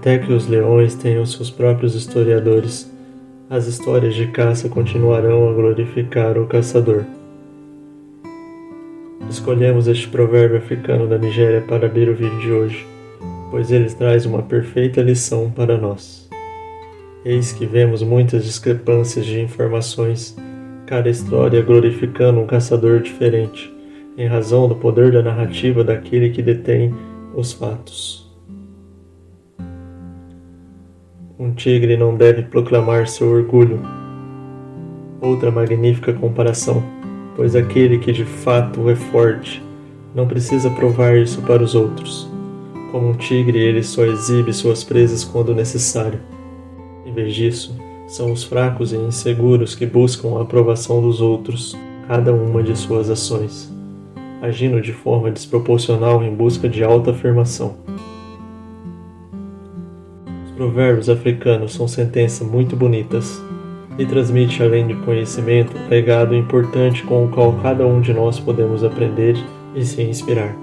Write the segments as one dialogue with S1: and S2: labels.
S1: Até que os leões tenham seus próprios historiadores, as histórias de caça continuarão a glorificar o caçador. Escolhemos este provérbio africano da Nigéria para abrir o vídeo de hoje, pois ele traz uma perfeita lição para nós. Eis que vemos muitas discrepâncias de informações, cada história glorificando um caçador diferente, em razão do poder da narrativa daquele que detém os fatos. Um tigre não deve proclamar seu orgulho. Outra magnífica comparação, pois aquele que de fato é forte não precisa provar isso para os outros. Como um tigre, ele só exibe suas presas quando necessário. Em vez disso, são os fracos e inseguros que buscam a aprovação dos outros, cada uma de suas ações, agindo de forma desproporcional em busca de autoafirmação. Os provérbios africanos são sentenças muito bonitas e transmitem, além de conhecimento, um legado importante com o qual cada um de nós podemos aprender e se inspirar.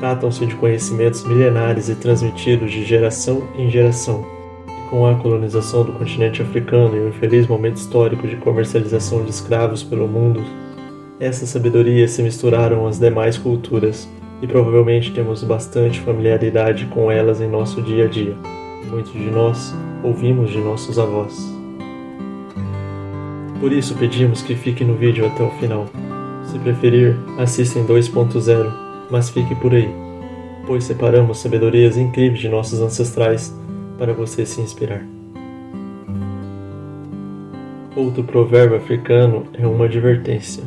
S1: Tratam-se de conhecimentos milenares e transmitidos de geração em geração. E com a colonização do continente africano e o infeliz momento histórico de comercialização de escravos pelo mundo, essas sabedorias se misturaram às demais culturas e provavelmente temos bastante familiaridade com elas em nosso dia a dia. Muitos de nós ouvimos de nossos avós. Por isso pedimos que fique no vídeo até o final. Se preferir, assista em 2.0, mas fique por aí, pois separamos sabedorias incríveis de nossos ancestrais para você se inspirar. Outro provérbio africano é uma advertência.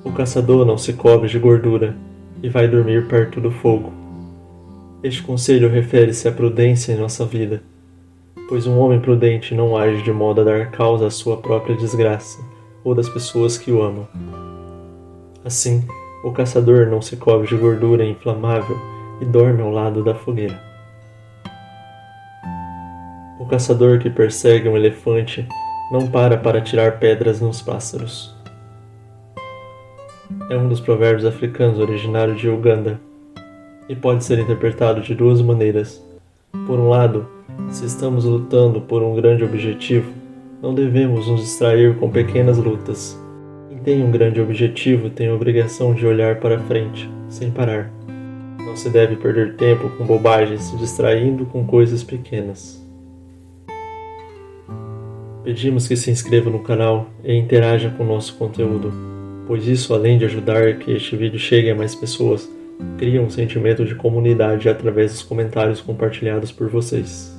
S1: O caçador não se cobre de gordura e vai dormir perto do fogo. Este conselho refere-se à prudência em nossa vida, pois um homem prudente não age de modo a dar causa à sua própria desgraça ou das pessoas que o amam. Assim, o caçador não se cobre de gordura inflamável e dorme ao lado da fogueira. O caçador que persegue um elefante não para tirar pedras nos pássaros. É um dos provérbios africanos originário de Uganda e pode ser interpretado de duas maneiras. Por um lado, se estamos lutando por um grande objetivo, não devemos nos distrair com pequenas lutas. Quem tem um grande objetivo tem a obrigação de olhar para frente, sem parar. Não se deve perder tempo com bobagens, se distraindo com coisas pequenas. Pedimos que se inscreva no canal e interaja com o nosso conteúdo, pois isso, além de ajudar que este vídeo chegue a mais pessoas, cria um sentimento de comunidade através dos comentários compartilhados por vocês.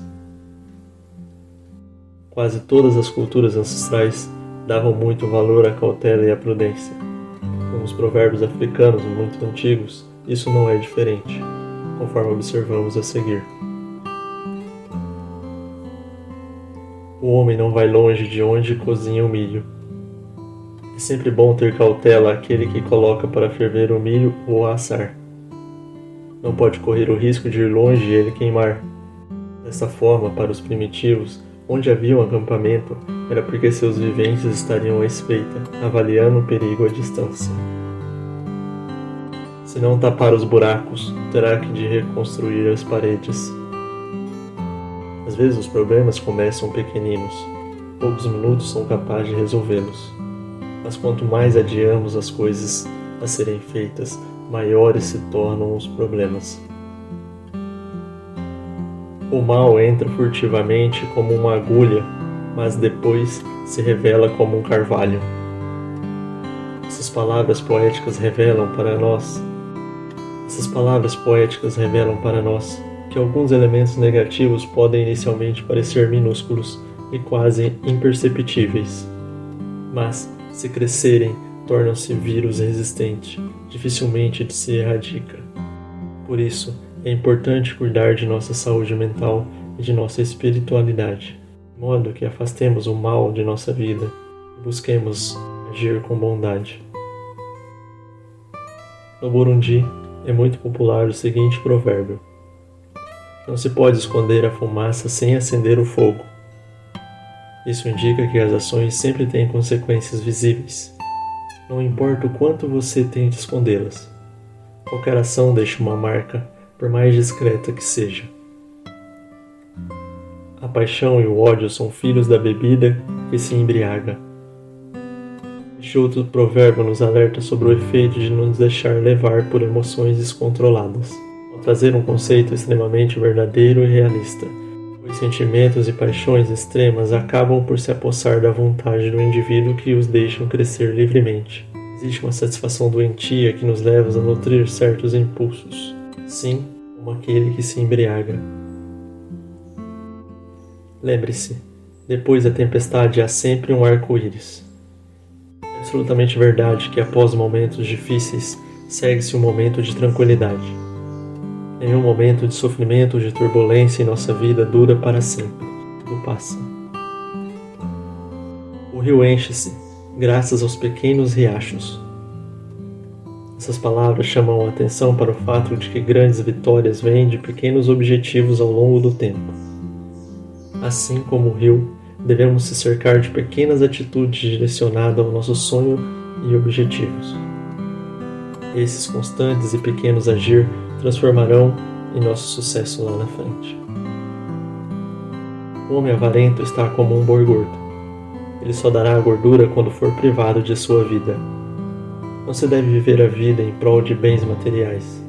S1: Quase todas as culturas ancestrais davam muito valor à cautela e à prudência. Com os provérbios africanos muito antigos, isso não é diferente, conforme observamos a seguir. O homem não vai longe de onde cozinha o milho. É sempre bom ter cautela àquele que coloca para ferver o milho ou assar. Não pode correr o risco de ir longe e ele queimar. Dessa forma, para os primitivos, onde havia um acampamento, era porque seus viventes estariam à espreita, avaliando o perigo à distância. Se não tapar os buracos, terá que de reconstruir as paredes. Às vezes os problemas começam pequeninos, poucos minutos são capazes de resolvê-los. Mas quanto mais adiamos as coisas a serem feitas, maiores se tornam os problemas. O mal entra furtivamente como uma agulha, mas depois se revela como um carvalho. Essas palavras poéticas revelam para nós que alguns elementos negativos podem inicialmente parecer minúsculos e quase imperceptíveis, mas, se crescerem, tornam-se vírus resistente, dificilmente se erradica. Por isso, é importante cuidar de nossa saúde mental e de nossa espiritualidade, de modo que afastemos o mal de nossa vida e busquemos agir com bondade. No Burundi, é muito popular o seguinte provérbio: não se pode esconder a fumaça sem acender o fogo. Isso indica que as ações sempre têm consequências visíveis. Não importa o quanto você tente escondê-las. Qualquer ação deixa uma marca, por mais discreta que seja. A paixão e o ódio são filhos da bebida que se embriaga. Este outro provérbio nos alerta sobre o efeito de nos deixar levar por emoções descontroladas, ao trazer um conceito extremamente verdadeiro e realista. Os sentimentos e paixões extremas acabam por se apossar da vontade do indivíduo que os deixam crescer livremente. Existe uma satisfação doentia que nos leva a nutrir certos impulsos, sim, como aquele que se embriaga. Lembre-se, depois da tempestade há sempre um arco-íris. É absolutamente verdade que após momentos difíceis segue-se um momento de tranquilidade. Nenhum momento de sofrimento ou de turbulência em nossa vida dura para sempre. Tudo passa. O rio enche-se, graças aos pequenos riachos. Essas palavras chamam a atenção para o fato de que grandes vitórias vêm de pequenos objetivos ao longo do tempo. Assim como o rio, devemos se cercar de pequenas atitudes direcionadas ao nosso sonho e objetivos. Esses constantes e pequenos agir transformarão em nosso sucesso lá na frente. O homem avarento está como um boi gordo. Ele só dará a gordura quando for privado de sua vida. Não se deve viver a vida em prol de bens materiais.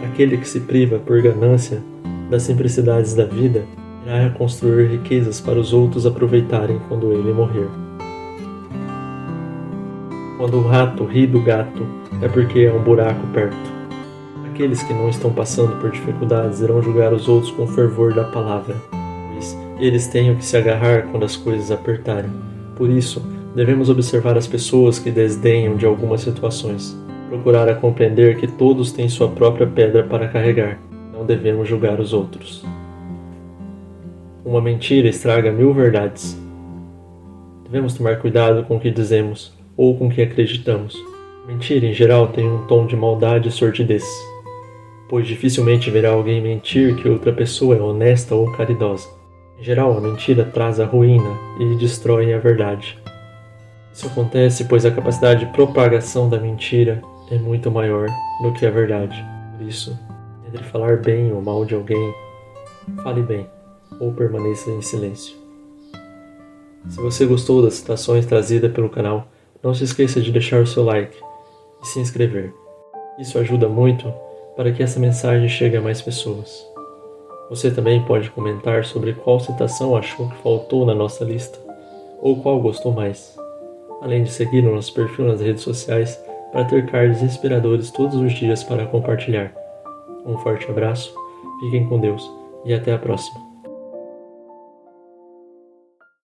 S1: Aquele que se priva por ganância das simplicidades da vida irá construir riquezas para os outros aproveitarem quando ele morrer. Quando o rato ri do gato, é porque há um buraco perto. Aqueles que não estão passando por dificuldades irão julgar os outros com o fervor da palavra, pois eles têm o que se agarrar quando as coisas apertarem. Por isso, devemos observar as pessoas que desdenham de algumas situações, procurar a compreender que todos têm sua própria pedra para carregar. Não devemos julgar os outros. Uma mentira estraga 1000 verdades. Devemos tomar cuidado com o que dizemos ou com o que acreditamos. Mentira, em geral, tem um tom de maldade e sordidez, pois dificilmente verá alguém mentir que outra pessoa é honesta ou caridosa. Em geral, a mentira traz a ruína e destrói a verdade. Isso acontece pois a capacidade de propagação da mentira é muito maior do que a verdade. Por isso, entre falar bem ou mal de alguém, fale bem ou permaneça em silêncio. Se você gostou das citações trazidas pelo canal, não se esqueça de deixar o seu like e se inscrever. Isso ajuda muito para que essa mensagem chegue a mais pessoas. Você também pode comentar sobre qual citação achou que faltou na nossa lista ou qual gostou mais, além de seguir o nosso perfil nas redes sociais para ter cards inspiradores todos os dias para compartilhar. Um forte abraço, fiquem com Deus e até a próxima.